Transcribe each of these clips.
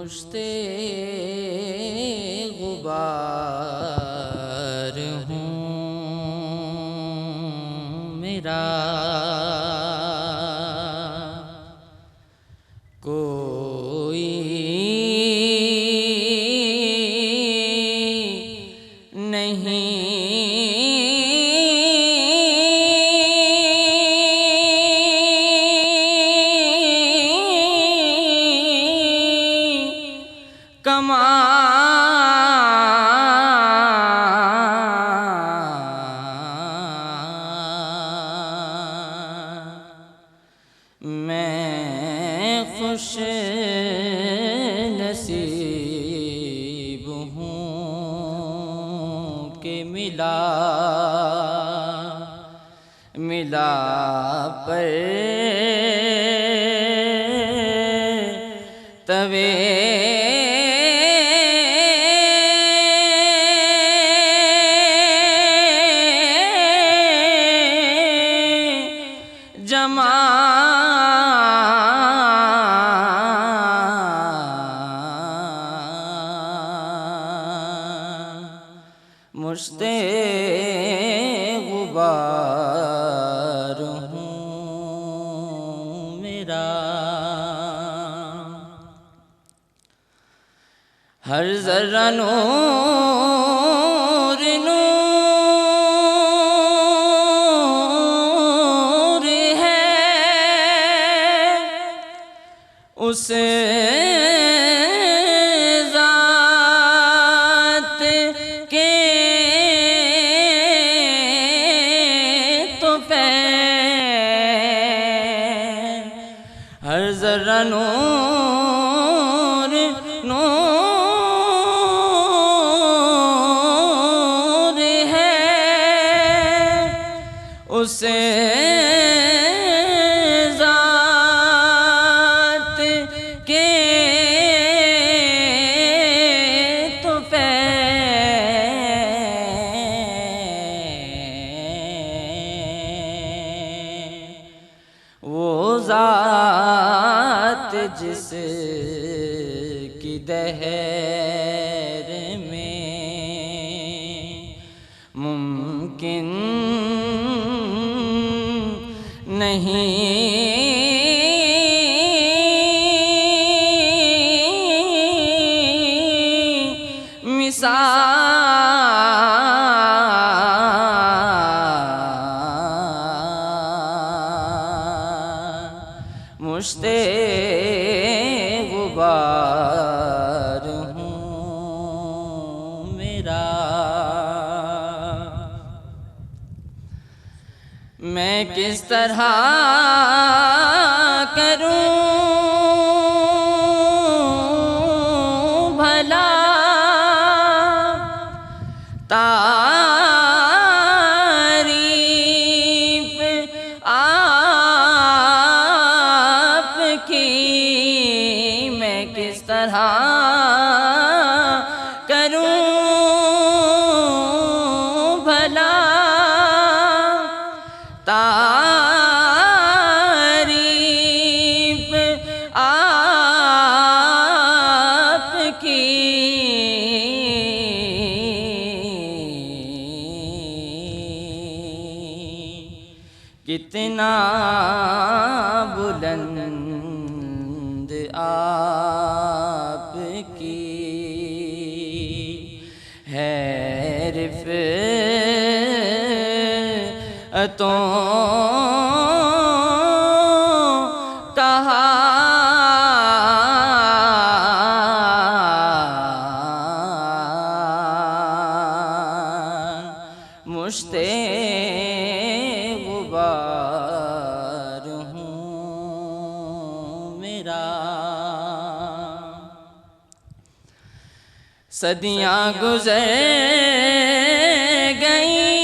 مشت غبار ہوں میرا، کوئی نہیں میں خوش نصیب ہوں کہ ملا پر توے مشت غبار ہوں میرا، ہر ذرہ نور نور ہے، اس ذات کے ہر ذرہ نور نور ہے، اس ذات کے تو وہ ذات جس کی دہر میں ممکن نہیں مشت غبار ہوں میرا، میں کس طرح کروں بھلا تعریف آپ کی، میں کس طرح کروں بھلا تعریف آپ کی، کتنا بلند آپ کی ہے رفعتوں کہا مشت غبار ہوں میرا، صدیاں گزر گئیں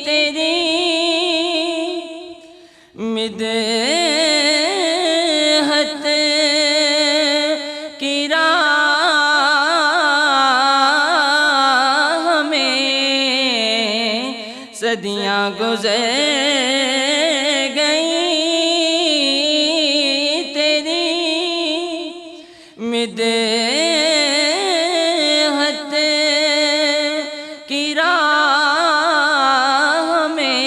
تیری مدحت کی راہ میں، صدیاں گزر گئیں تیری بدعت کی راہ میں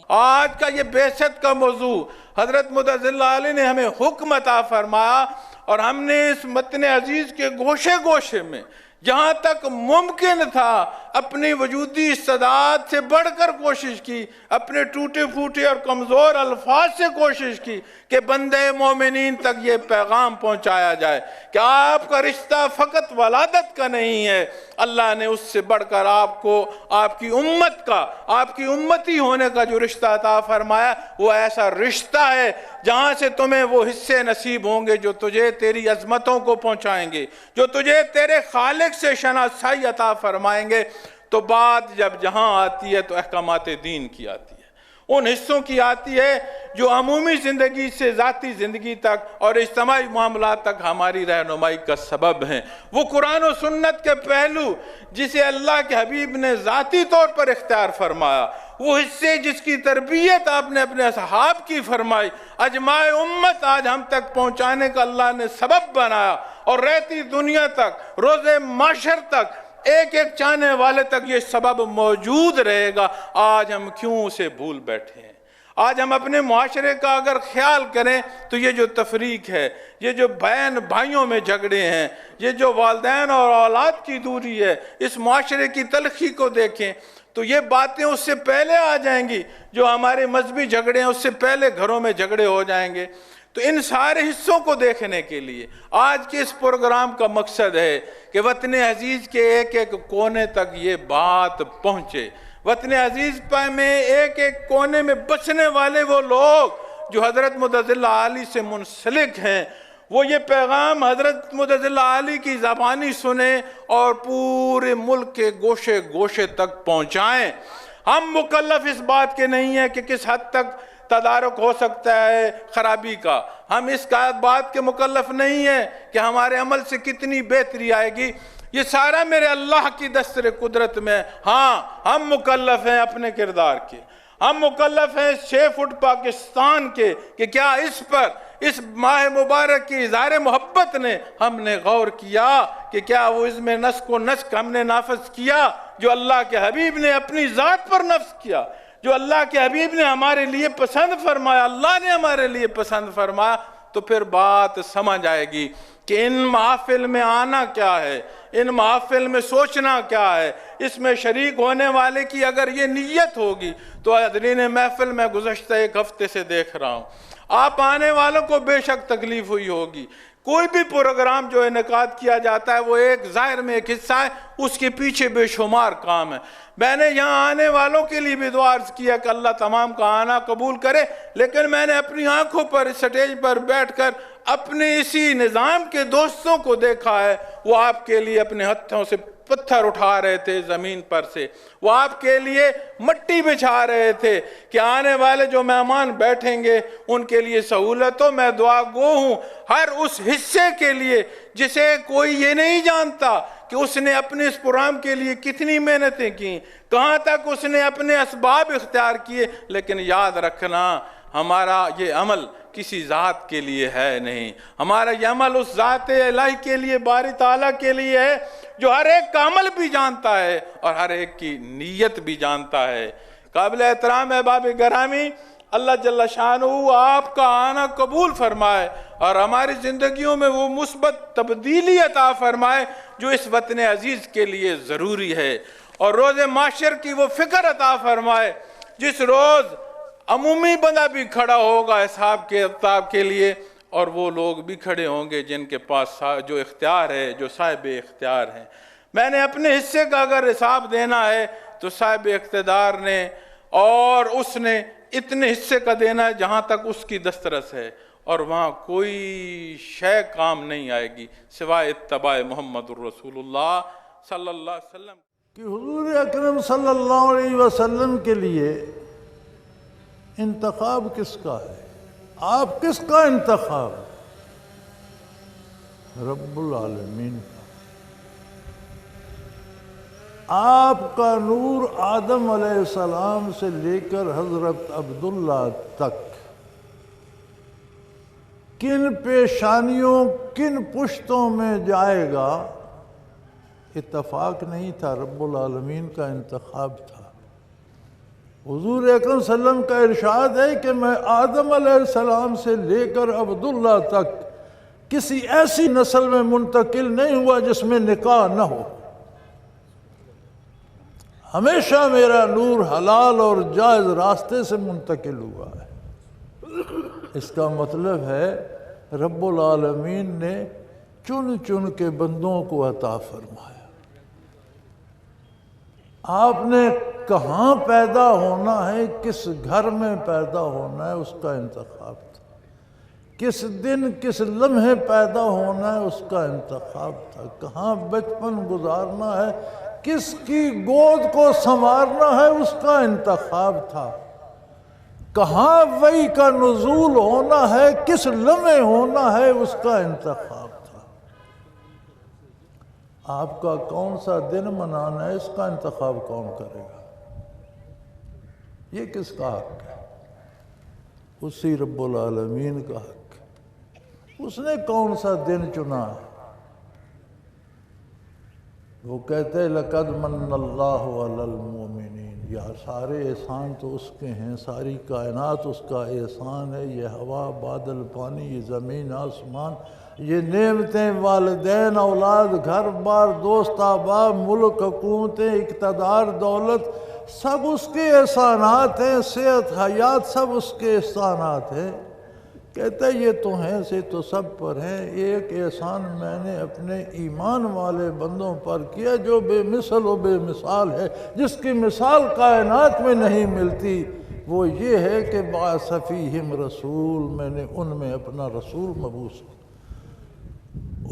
آج کا یہ بعثت کا موضوع حضرت متضل علی نے ہمیں حکم عطا فرمایا، اور ہم نے اس متن عزیز کے گوشے گوشے میں جہاں تک ممکن تھا اپنی وجودی استعداد سے بڑھ کر کوشش کی، اپنے ٹوٹے پھوٹے اور کمزور الفاظ سے کوشش کی کہ بندے مومنین تک یہ پیغام پہنچایا جائے کہ آپ کا رشتہ فقط ولادت کا نہیں ہے، اللہ نے اس سے بڑھ کر آپ کو آپ کی امت کا، آپ کی امتی ہونے کا جو رشتہ عطا فرمایا وہ ایسا رشتہ ہے جہاں سے تمہیں وہ حصے نصیب ہوں گے جو تجھے تیری عظمتوں کو پہنچائیں گے، جو تجھے تیرے خالق سے شناسائی عطا فرمائیں گے۔ تو بات جب جہاں آتی ہے تو احکامات دین کی آتی ہے، ان حصوں کی آتی ہے جو عمومی زندگی سے ذاتی زندگی تک اور اجتماعی معاملات تک ہماری رہنمائی کا سبب ہیں۔ وہ قرآن و سنت کے پہلو جسے اللہ کے حبیب نے ذاتی طور پر اختیار فرمایا، وہ حصے جس کی تربیت آپ نے اپنے اصحاب کی فرمائی، اجماع امت آج ہم تک پہنچانے کا اللہ نے سبب بنایا، اور رہتی دنیا تک، روز معاشر تک، ایک ایک چاہنے والے تک یہ سبب موجود رہے گا۔ آج ہم کیوں اسے بھول بیٹھے ہیں؟ آج ہم اپنے معاشرے کا اگر خیال کریں تو یہ جو تفریق ہے، یہ جو بہن بھائیوں میں جھگڑے ہیں، یہ جو والدین اور اولاد کی دوری ہے، اس معاشرے کی تلخی کو دیکھیں تو یہ باتیں اس سے پہلے آ جائیں گی، جو ہمارے مذہبی جھگڑے ہیں اس سے پہلے گھروں میں جھگڑے ہو جائیں گے۔ تو ان سارے حصوں کو دیکھنے کے لیے آج کے اس پروگرام کا مقصد ہے کہ وطن عزیز کے ایک ایک کونے تک یہ بات پہنچے، وطن عزیز میں ایک ایک کونے میں بسنے والے وہ لوگ جو حضرت متضل علی سے منسلک ہیں، وہ یہ پیغام حضرت متضل علی کی زبانی سنیں اور پورے ملک کے گوشے گوشے تک پہنچائیں۔ ہم مکلف اس بات کے نہیں ہیں کہ کس حد تک تدارک ہو سکتا ہے خرابی کا، ہم اس بات کے مکلف نہیں ہیں کہ ہمارے عمل سے کتنی بہتری آئے گی، یہ سارا میرے اللہ کی دستور قدرت میں۔ ہاں ہم مکلف ہیں اپنے کردار کے، ہم مکلف ہیں 6 فٹ پاکستان کے کہ کیا اس پر، اس ماہ مبارک کی اظہار محبت نے ہم نے غور کیا کہ کیا وہ اس میں نسق و نسق ہم نے نافذ کیا جو اللہ کے حبیب نے اپنی ذات پر نفذ کیا، جو اللہ کے حبیب نے ہمارے لیے پسند فرمایا، اللہ نے ہمارے لیے پسند فرمایا، تو پھر بات سمجھ آئے گی کہ ان محافل میں آنا کیا ہے، ان محافل میں سوچنا کیا ہے، اس میں شریک ہونے والے کی اگر یہ نیت ہوگی تو حاضرین محفل میں گزشتہ 1 ہفتے سے دیکھ رہا ہوں، آپ آنے والوں کو بے شک تکلیف ہوئی ہوگی۔ کوئی بھی پروگرام جو انعقاد کیا جاتا ہے وہ ایک ظاہر میں ایک حصہ ہے، اس کے پیچھے بے شمار کام ہے۔ میں نے یہاں آنے والوں کے لیے بھی دعا عرض کیا کہ اللہ تمام کا آنا قبول کرے، لیکن میں نے اپنی آنکھوں پر اس سٹیج پر بیٹھ کر اپنے اسی نظام کے دوستوں کو دیکھا ہے، وہ آپ کے لیے اپنے ہتھوں سے پتھر اٹھا رہے تھے زمین پر سے، وہ آپ کے لیے مٹی بچھا رہے تھے کہ آنے والے جو مہمان بیٹھیں گے ان کے لیے سہولتوں میں دعا گو ہوں، ہر اس حصے کے لیے جسے کوئی یہ نہیں جانتا کہ اس نے اپنے اس پروگرام کے لیے کتنی محنتیں کی، کہاں تک اس نے اپنے اسباب اختیار کیے، لیکن یاد رکھنا ہمارا یہ عمل کسی ذات کے لیے ہے نہیں، ہمارا یہ عمل اس ذات الہی کے لیے، باری تعالیٰ کے لیے ہے جو ہر ایک کا عمل بھی جانتا ہے اور ہر ایک کی نیت بھی جانتا ہے۔ قابل احترام احباب گرامی، اللہ جل شانہ آپ کا آنا قبول فرمائے اور ہماری زندگیوں میں وہ مثبت تبدیلی عطا فرمائے جو اس وطن عزیز کے لیے ضروری ہے، اور روز معاشر کی وہ فکر عطا فرمائے جس روز عمومی بندہ بھی کھڑا ہوگا حساب کے کتاب کے لیے، اور وہ لوگ بھی کھڑے ہوں گے جن کے پاس جو اختیار ہے، جو صاحب اختیار ہیں۔ میں نے اپنے حصے کا اگر حساب دینا ہے تو صاحب اقتدار نے اور اس نے اتنے حصے کا دینا ہے جہاں تک اس کی دسترس ہے، اور وہاں کوئی شے کام نہیں آئے گی سوائے اتباع محمد الرسول اللہ صلی اللہ علیہ وسلم۔ کہ حضور اکرم صلی اللہ علیہ وسلم کے لیے انتخاب کس کا ہے؟ آپ کس کا انتخاب؟ رب العالمین کا۔ آپ کا نور آدم علیہ السلام سے لے کر حضرت عبداللہ تک کن پیشانیوں کن پشتوں میں جائے گا اتفاق نہیں تھا، رب العالمین کا انتخاب تھا۔ حضور اکرم صلی اللہ علیہ وسلم کا ارشاد ہے کہ میں آدم علیہ السلام سے لے کر عبداللہ تک کسی ایسی نسل میں منتقل نہیں ہوا جس میں نکاح نہ ہو۔ ہمیشہ میرا نور حلال اور جائز راستے سے منتقل ہوا ہے۔ اس کا مطلب ہے رب العالمین نے چن چن کے بندوں کو عطا فرمایا۔ آپ نے کہاں پیدا ہونا ہے، کس گھر میں پیدا ہونا ہے، اس کا انتخاب تھا۔ کس دن کس لمحے پیدا ہونا ہے، اس کا انتخاب تھا۔ کہاں بچپن گزارنا ہے، کس کی گود کو سنوارنا ہے، اس کا انتخاب تھا۔ کہاں وحی کا نزول ہونا ہے، کس لمحے ہونا ہے، اس کا انتخاب تھا۔ آپ کا کون سا دن منانا ہے، اس کا انتخاب کون کرے گا؟ یہ کس کا حق ہے؟ اسی رب العالمین کا حق ہے۔ اس نے کون سا دن چنا ہے؟ وہ کہتے ہیں لَقَدْ مَنَّ اللَّهُ عَلَى الْمُؤْمِنِينَ، یا سارے احسان تو اس کے ہیں، ساری کائنات اس کا احسان ہے۔ یہ ہوا، بادل، پانی، یہ زمین، آسمان، یہ نعمتیں، والدین، اولاد، گھر بار، دوست احباب، ملک، حکومتیں، اقتدار، دولت، سب اس کے احسانات ہیں۔ صحت، حیات، سب اس کے احسانات ہیں۔ کہتا ہے یہ تو ہیں سے تو سب پر ہیں، ایک احسان میں نے اپنے ایمان والے بندوں پر کیا جو بے مثل و بے مثال ہے، جس کی مثال کائنات میں نہیں ملتی۔ وہ یہ ہے کہ بعث فیہم رسول، میں نے ان میں اپنا رسول مبعوث کیا۔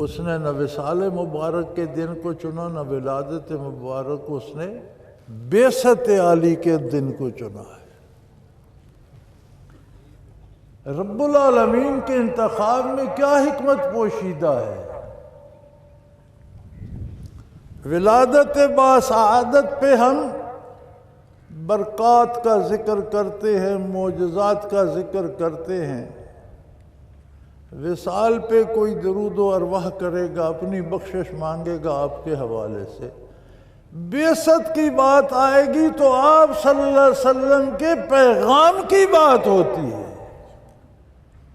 اس نے نہ وصال مبارک کے دن کو چنا، نہ ولادت مبارک کو، اس نے بعثت عالی کے دن کو چنا ہے۔ رب العالمین کے انتخاب میں کیا حکمت پوشیدہ ہے؟ ولادت باسعادت پہ ہم برکات کا ذکر کرتے ہیں، معجزات کا ذکر کرتے ہیں۔ وصال پہ کوئی درود و ارواح کرے گا، اپنی بخشش مانگے گا آپ کے حوالے سے۔ بعثت کی بات آئے گی تو آپ صلی اللہ علیہ وسلم کے پیغام کی بات ہوتی ہے۔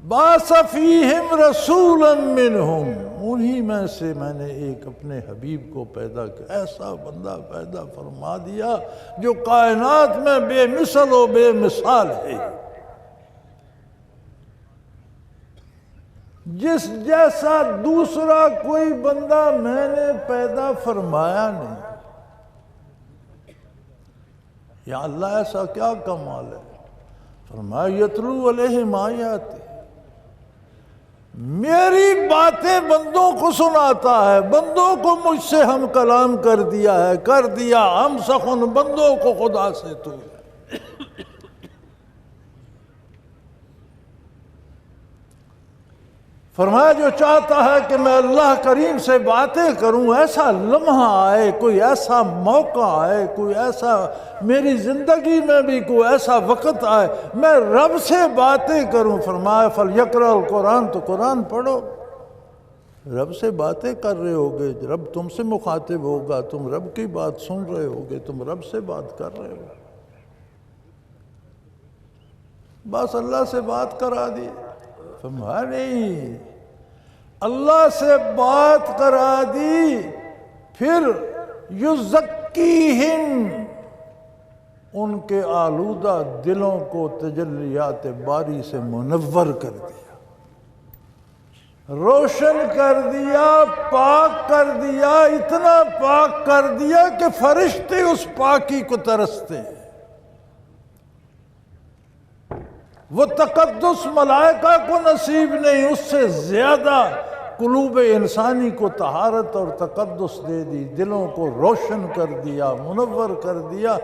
بعث فیہم رسولا منہم، انہی میں سے میں نے ایک اپنے حبیب کو پیدا کیا، ایسا بندہ پیدا فرما دیا جو کائنات میں بے مثل و بے مثال ہے، جس جیسا دوسرا کوئی بندہ میں نے پیدا فرمایا نہیں۔ یا اللہ ایسا کیا کمال ہے؟ فرمایا یتلو علیہم آیاتی، میری باتیں بندوں کو سناتا ہے، بندوں کو مجھ سے ہم کلام کر دیا ہے، کر دیا ہم سخن بندوں کو خدا سے تو۔ فرمایا جو چاہتا ہے کہ میں اللہ کریم سے باتیں کروں، ایسا لمحہ آئے، کوئی ایسا موقع آئے، کوئی ایسا میری زندگی میں بھی کوئی ایسا وقت آئے میں رب سے باتیں کروں، فرمایا فَلْيَقْرَأْ الْقُرْآنَ، تو قرآن پڑھو۔ رب سے باتیں کر رہے ہوگے، رب تم سے مخاطب ہوگا، تم رب کی بات سن رہے ہوگے، تم رب سے بات کر رہے ہو۔ بس اللہ سے بات کرا دی، فرمایا نہیں، اللہ سے بات کرا دی، پھر یزکیہم، ان کے آلودہ دلوں کو تجلیات باری سے منور کر دیا، روشن کر دیا، پاک کر دیا، اتنا پاک کر دیا کہ فرشتے اس پاکی کو ترستے ہیں۔ وہ تقدس ملائکہ کو نصیب نہیں، اس سے زیادہ قلوب انسانی کو طہارت اور تقدس دے دی، دلوں کو روشن کر دیا، منور کر دیا،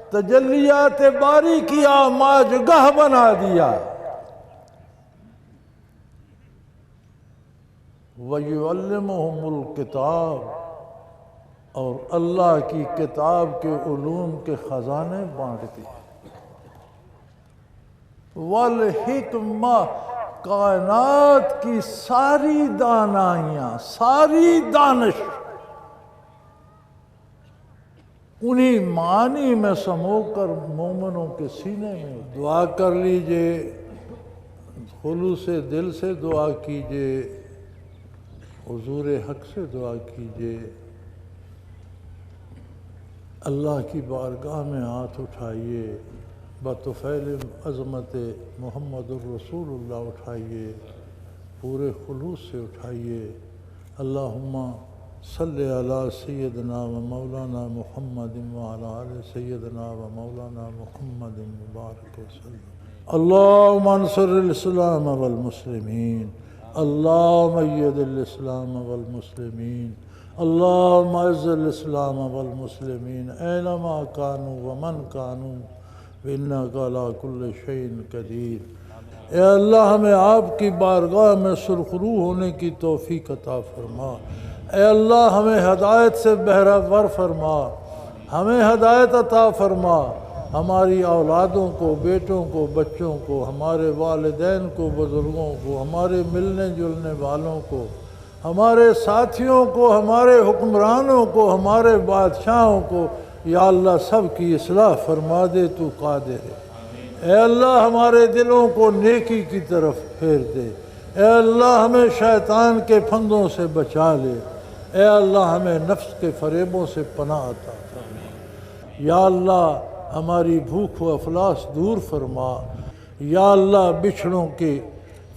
تجلیات باری کی آماج گاہ بنا دیا۔ وَيُعَلِّمُهُمُ الْكِتَابَ، اور اللہ کی کتاب کے علوم کے خزانے بانٹ دیے۔ والحکمہ، کائنات کی ساری دانائیاں، ساری دانش انہی معنی میں سمو کر مومنوں کے سینے میں دعا کر لیجئے، خلوص دل سے دعا کیجئے، حضور حق سے دعا کیجئے، اللہ کی بارگاہ میں ہاتھ اٹھائیے، بطفیل عظمت محمد الرسول اللہ اٹھائیے، پورے خلوص سے اٹھائیے۔ اللہم صلی علی سیدنا و مولانا محمد وعلی آل سیدنا و مولانا محمد مبارک وسلم۔ اللہم انصر الاسلام والمسلمین، اللہم اید الاسلام والمسلمین، اللہم اعز الاسلام والمسلمین اینما کانوا ومن کانوا وانک علی کل شیء قدیر۔ اے اللہ ہمیں آپ کی بارگاہ میں سرخرو ہونے کی توفیق عطا فرما۔ اے اللہ ہمیں ہدایت سے بہرہ ور فرما، ہمیں ہدایت عطا فرما، ہماری اولادوں کو، بیٹوں کو، بچوں کو، ہمارے والدین کو، بزرگوں کو، ہمارے ملنے جلنے والوں کو، ہمارے ساتھیوں کو، ہمارے حکمرانوں کو، ہمارے بادشاہوں کو، یا اللہ سب کی اصلاح فرما دے، تو قادر ہے۔ اے اللہ ہمارے دلوں کو نیکی کی طرف پھیر دے۔ اے اللہ ہمیں شیطان کے پھندوں سے بچا لے۔ اے اللہ ہمیں نفس کے فریبوں سے پناہ عطا فرما۔ یا اللہ ہماری بھوک و افلاس دور فرما۔ یا اللہ بچھڑوں کے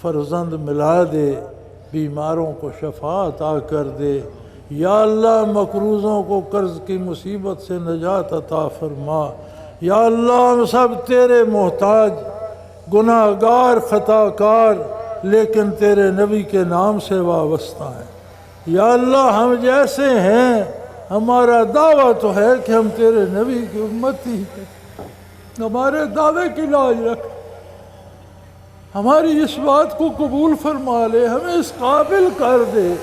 فرزند ملا دے، بیماروں کو شفا عطا کر دے۔ یا اللہ مقروضوں کو قرض کی مصیبت سے نجات عطا فرما۔ یا اللہ ہم سب تیرے محتاج، گناہ گار، خطا کار، لیکن تیرے نبی کے نام سے وابستہ ہیں۔ یا اللہ ہم جیسے ہیں، ہمارا دعویٰ تو ہے کہ ہم تیرے نبی کی امتی ہیں، ہمارے دعوے کی لاج رکھ، ہماری اس بات کو قبول فرما لے، ہمیں اس قابل کر دے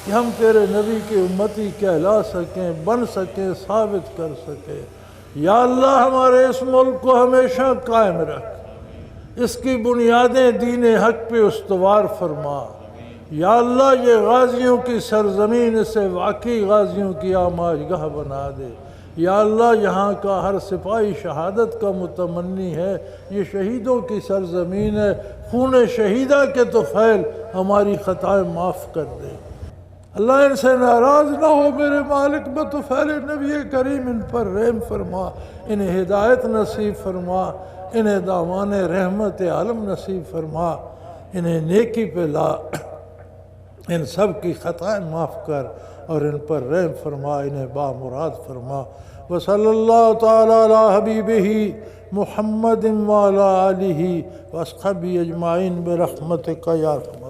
کہ ہم تیرے نبی کی امتی کہلا سکیں، بن سکیں، ثابت کر سکیں۔ یا اللہ ہمارے اس ملک کو ہمیشہ قائم رکھ، اس کی بنیادیں دین حق پہ استوار فرما۔ یا اللہ یہ غازیوں کی سرزمین، اسے واقعی غازیوں کی آماج گاہ بنا دے۔ یا اللہ یہاں کا ہر سپاہی شہادت کا متمنی ہے، یہ شہیدوں کی سرزمین ہے، خون شہیدہ کے طفیل ہماری خطائیں معاف کر دے۔ اللہ ان سے ناراض نہ ہو میرے مالک، بطفیل نبی کریم ان پر رحم فرما، انہیں ہدایت نصیب فرما، انہیں دامان رحمت عالم نصیب فرما، انہیں نیکی پہ لا، ان سب کی خطائیں معاف کر اور ان پر رحم فرما، انہیں بامراد فرما۔ وصلی اللہ تعالی علی حبیبہ محمد وعلی آلہ واصحابہ اجمعین برحمتک یا ارحم